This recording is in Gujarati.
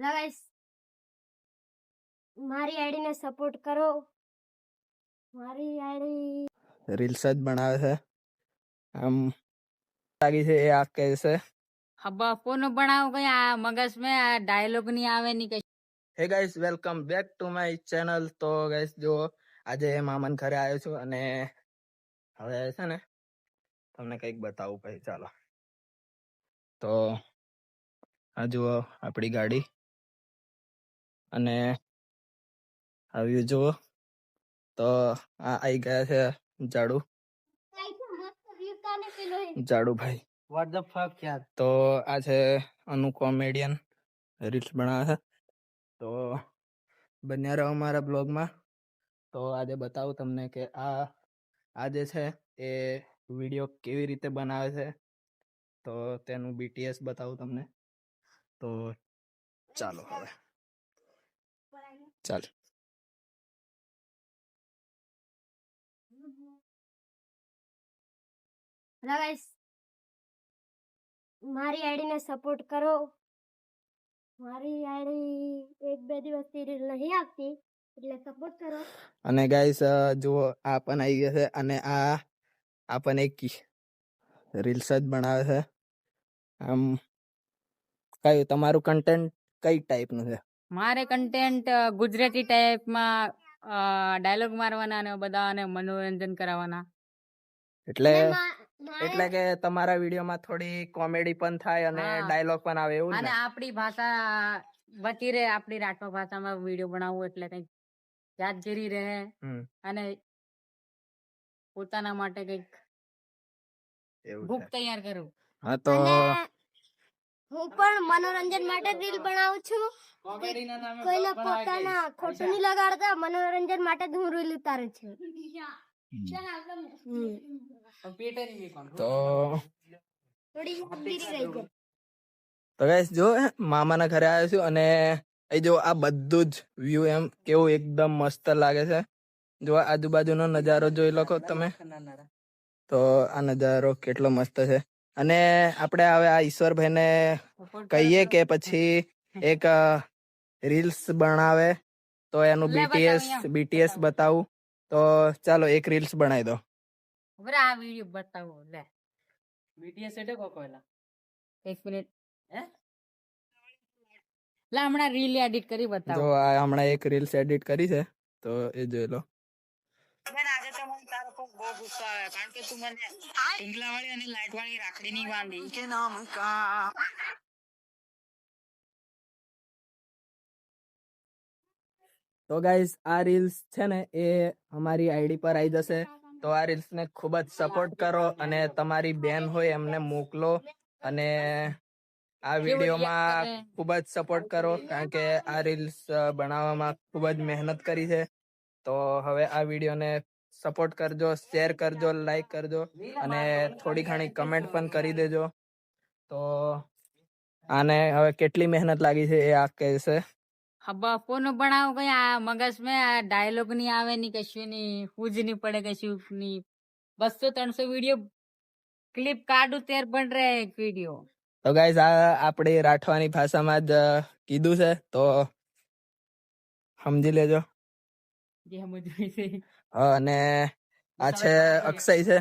गाइस મારી આઈડી ને સપોર્ટ કરો. મારી આઈડી રીલ્સ જ બનાવે છે. આમ લાગી છે એ આ કેસે હબ્બા ફોન બનાવ કઈ મગજ में ડાયલોગ નહીં આવે ની કઈ. હે guys welcome back to my channel. તો ગાઈસ જો આજે મામાન ઘરે આવ્યો છું અને હવે છે ને તમને કંઈક બતાવું ભાઈ. ચાલો તો આ જુઓ આપણી ગાડી અને આવ્યું જુઓ. તો આ આવી ગયા છે જાડુભાઈ. વોટ ધ ફક યાર. તો આ છે અનુ કોમેડિયન રીલ્સ બનાવે છે. તો બન્યા રહો અમારા બ્લોગમાં. તો આજે બતાવું તમને કે આ જે છે એ વિડીયો કેવી રીતે બનાવે છે. તો તેનું BTS બતાવું તમને. તો ચાલો હવે ચાલ. ગાइस મારી આઈડી ને સપોર્ટ કરો. મારી આઈડી એક બે દિવસથી રીલ નહીં આવતી એટલે સપોર્ટ કરો. અને ગાઈસ જુઓ આ પણ આવી ગયા છે અને આ પણ એક રીલ્સ જ બનાવે છે. આમ કયું તમારું કન્ટેન્ટ કઈ ટાઈપનું છે? મારે કન્ટેન્ટ ગુજરાતી ટાઈપમાં ડાયલોગ મારવાના અને બધાને મનોરંજન કરાવવાના. એટલે કે તમારા વિડીયોમાં થોડી કોમેડી પણ થાય અને ડાયલોગ પણ આવે એવું અને ને? આપણી ભાષા બચી રહે, આપણી રાઠવા ભાષામાં વિડીયો બનાવવું એટલે કઈક યાદગીરી રહે અને પોતાના માટે કઈક ભૂખ તૈયાર કરું. હા તો હું પણ મનોરંજન માટે રીલ બનાવું છું. કોઈને પોતાના ખોટું નહીં લગાડતા. મનોરંજન માટે જ હું રીલ ઉતારું છું. તો ગાઈસ જો મામાના ઘરે આવ્યો છું અને એ જો આ બધું જ વ્યૂ એમ કેવું એકદમ મસ્ત લાગે છે. જો આજુબાજુનો નજારો જોઈ લો તમે. તો આ નજારો કેટલો મસ્ત છે. અને આપણે હવે આ ઈશ્વરભાઈને કહીએ કે પછી એક રીલ્સ બનાવે તો એનું BTS બતાવું. તો ચાલો એક રીલ્સ બનાવી દો. આ વિડીયો બતાવો લે. BTS એટલે કોકોલા. એક મિનિટ લા હમણાં રીલ એડિટ કરી બતાવો. જો આ હમણાં એક રીલ્સ એડિટ કરી છે તો એ જોઈ લો. આજે તો મને તારો પર બહુ ગુસ્સો આવે કારણ કે તું મને ઢીંગલા વાળી અને લાઈટ વાળી રાખડી ની બાંધી કે નામ કા. તો ગાઈસ આ રીલ્સ છે ને એ અમારી આઈડી પર આવી જશે. તો આ રીલ્સ ને ખૂબ જ સપોર્ટ કરો અને તમારી બેન હોય એમને મોકલો અને આ વિડીયોમાં ખૂબ જ સપોર્ટ કરો કારણ કે આ રીલ્સ બનાવવામાં ખૂબ જ મહેનત કરી છે. તો હવે આ વિડીયોને સપોર્ટ કરજો, શેર કરજો, લાઈક કરજો અને થોડી ઘણી કમેન્ટ પણ કરી દેજો. તો આને હવે કેટલી મહેનત લાગી છે એ આ કહેશે. હબ્બા ફોન બનાવ કઈ મગજ में ડાયલોગ નહીં આવે ની કશું નહીં, હુજ નહીં પડે કશું નહીં. 200-300 વિડીયો ક્લિપ કાઢું ત્યાર પણ રહે એક વિડીયો. તો ગાઈસ આ આપણી રાઠવાની ભાષામાં જ કીધું છે તો સમજી લેજો. જે સમજવું છે. અને આ છે અક્ષય છે.